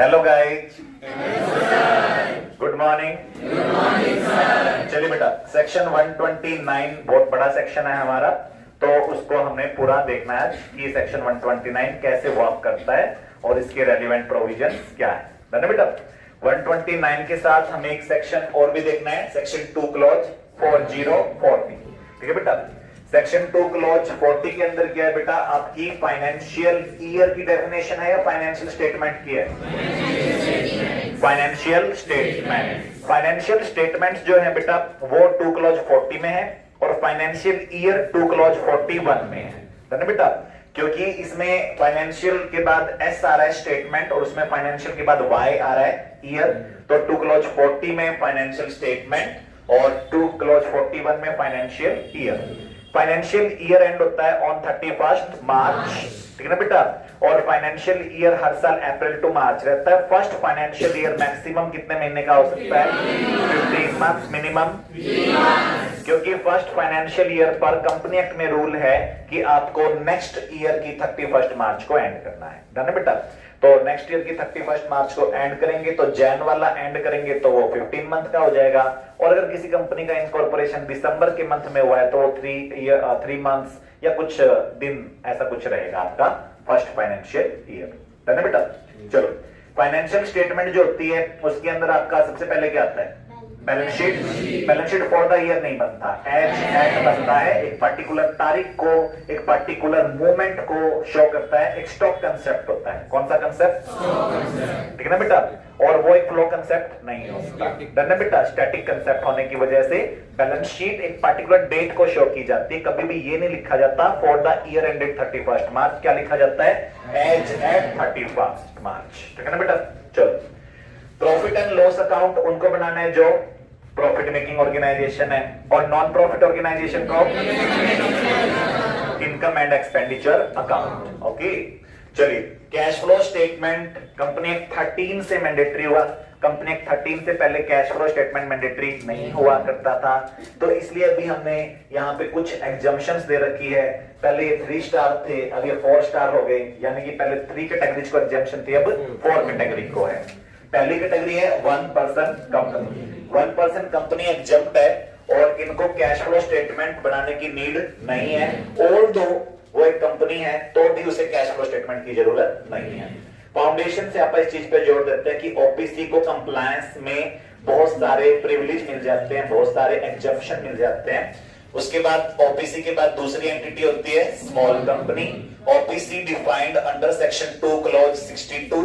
Hello guys, good morning. चलिए बेटा, section 129 बहुत बड़ा सेक्शन है हमारा, तो उसको हमने पूरा देखना है कि सेक्शन 129 कैसे वर्क करता है और इसके रेलिवेंट प्रोविजंस क्या है। डन है बेटा। 129 के साथ हमें एक सेक्शन और भी देखना है, सेक्शन 2 क्लॉज 4040। ठीक है बेटा। सेक्शन 2 क्लॉज 40 के अंदर क्या है बेटा, आपकी फाइनेंशियल ईयर की डेफिनेशन है या फाइनेंशियल स्टेटमेंट की है? Financial statement. फाइनेंशियल स्टेटमेंट्स जो है बेटा वो 2 क्लॉज 40 में है और फाइनेंशियल ईयर 2 क्लॉज 41 में है। ना बेटा, क्योंकि इसमें फाइनेंशियल के बाद एस आ रहा है स्टेटमेंट और उसमें फाइनेंशियल के बाद वाई आ रहा है ईयर, तो 2 क्लॉज 40 में फाइनेंशियल स्टेटमेंट और 2 क्लॉज 41 में financial year. Financial year and होता है ऑन 31 मार्च, ठीक है ना बेटा। और फाइनेंशियल ईयर हर साल अप्रैल टू मार्च रहता है। फर्स्ट फाइनेंशियल ईयर मैक्सिमम कितने महीने का हो सकता है? 15 मंथ्स मिनिमम, क्योंकि फर्स्ट फाइनेंशियल ईयर पर कंपनी एक्ट में रूल है कि आपको नेक्स्ट ईयर की 31 मार्च को एंड करना है। डन है बेटा। तो नेक्स्ट ईयर की 31 मार्च को एंड करेंगे तो जैन वाला एंड करेंगे तो वो 15 मंथ का हो जाएगा। और अगर किसी कंपनी का इनकॉर्पोरेशन दिसंबर के मंथ में हुआ है तो वो 3 मंथ्स या कुछ दिन ऐसा कुछ रहेगा आपका फर्स्ट फाइनेंशियल ईयर। डन है बेटा। चलो, फाइनेंशियल स्टेटमेंट जो होती है उसके अंदर आपका सबसे पहले क्या आता है? Balance sheet. Balance sheet for the year नहीं बनता, एज बनता है। एक पर्टिकुलर तारीख को, एक पर्टिकुलर मोमेंट को शो करता है। एक स्टॉक कंसेप्ट होता है। कौन सा कंसेप्ट? ठीक है ना बेटा। और वो एक फ्लो कंसेप्ट नहीं होता। डन है बेटा। स्टैटिक कंसेप्ट होने की वजह से बैलेंस शीट एक पर्टिकुलर डेट को शो की जाती है। कभी भी ये नहीं लिखा जाता फॉर द ईयर एंडेड 31 मार्च। क्या लिखा जाता है? एज एट 31 मार्च। ठीक है ना बेटा। चलो, प्रॉफिट एंड लॉस अकाउंट उनको बनाना है जो प्रॉफिट मेकिंग ऑर्गेनाइजेशन है, और नॉन प्रॉफिट ऑर्गेनाइजेशन को income and expenditure account. Okay, चलिए, cash flow statement company act 13 से मैंडेटरी हुआ। कंपनी एक्ट 13 से पहले कैश फ्लो स्टेटमेंट मैंडेटरी नहीं हुआ करता था, तो इसलिए अभी हमने यहाँ पे कुछ एग्जम्पशंस दे रखी है। पहले ये 3 स्टार थे, अब ये 4 स्टार हो गए, यानी कि पहले 3 कैटेगरीज को एग्जम्पशन थी, अब 4 कैटेगरी को है। पहली कैटेगरी है 1 person company. 1 person company exempt है और इनको कैश फ्लो स्टेटमेंट बनाने की नीड नहीं है। ऑल्दो वो एक कंपनी है तो भी उसे कैश फ्लो स्टेटमेंट की जरूरत नहीं है। फाउंडेशन से आप इस चीज पे जोर देते हैं कि ओपीसी को कंप्लायंस में बहुत सारे प्रिविलेज मिल जाते हैं, बहुत सारे एग्जम्पशन मिल जाते हैं। उसके बाद ओपीसी के बाद दूसरी एंटिटी होती है small company. OPC defined under section 2 clause 62